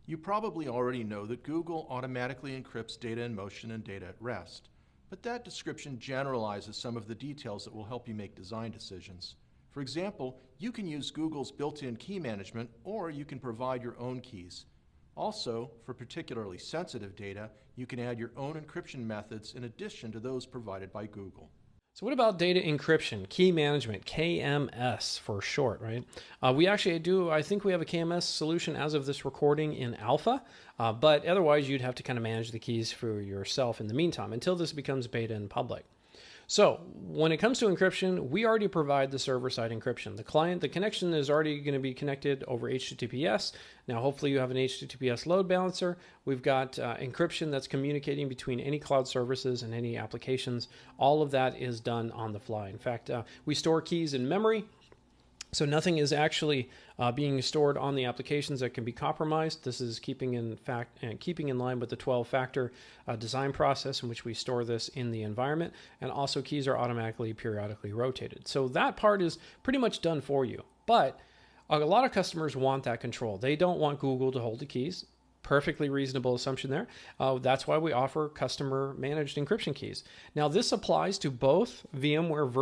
You probably already know that Google automatically encrypts data in motion and data at rest, but that description generalizes some of the details that will help you make design decisions. For example, you can use Google's built-in key management, or you can provide your own keys. Also, for particularly sensitive data, you can add your own encryption methods in addition to those provided by Google. So what about data encryption, key management, KMS for short, right? We actually do, I think we have a KMS solution as of this recording in alpha, but otherwise you'd have to kind of manage the keys for yourself in the meantime until this becomes beta and public. So when it comes to encryption, we already provide the server-side encryption. The connection is already going to be connected over HTTPS. Now, hopefully you have an HTTPS load balancer. We've got encryption that's communicating between any cloud services and any applications. All of that is done on the fly. In fact, we store keys in memory. So nothing is actually being stored on the applications that can be compromised. This is keeping in line with the 12-factor design process in which we store this in the environment. And also keys are automatically periodically rotated. So that part is pretty much done for you. But a lot of customers want that control. They don't want Google to hold the keys. Perfectly reasonable assumption there. That's why we offer customer managed encryption keys. Now, this applies to both Google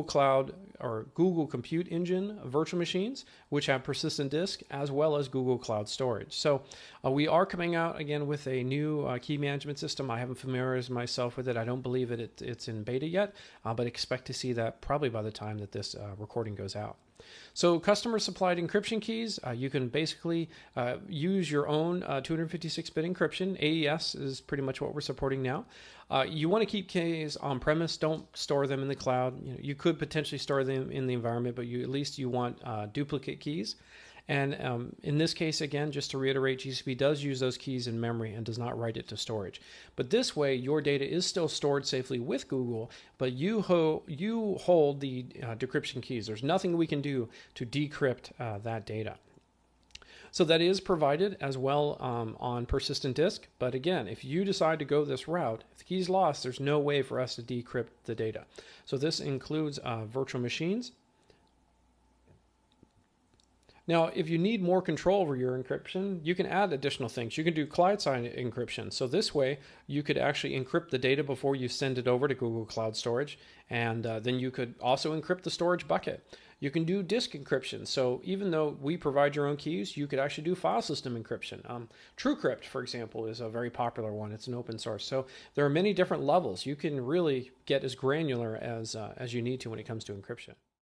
Cloud or Google Compute Engine virtual machines, which have persistent disk, as well as Google Cloud Storage. So we are coming out again with a new key management system. I haven't familiarized myself with it. I don't believe it's in beta yet, but expect to see that probably by the time that this recording goes out. So customer supplied encryption keys, you can basically use your own 256-bit encryption. AES is pretty much what we're supporting now. You want to keep keys on premise. Don't store them in the cloud. You could potentially store them in the environment, but at least you want duplicate keys. And in this case, again, just to reiterate, GCP does use those keys in memory and does not write it to storage. But this way, your data is still stored safely with Google, but you hold the decryption keys. There's nothing we can do to decrypt that data. So that is provided as well on persistent disk. But again, if you decide to go this route, if the key's lost, there's no way for us to decrypt the data. So this includes virtual machines. Now, if you need more control over your encryption, you can add additional things. You can do client-side encryption. So this way, you could actually encrypt the data before you send it over to Google Cloud Storage. And then you could also encrypt the storage bucket. You can do disk encryption. So even though we provide your own keys, you could actually do file system encryption. TrueCrypt, for example, is a very popular one. It's an open source. So there are many different levels. You can really get as granular as you need to when it comes to encryption.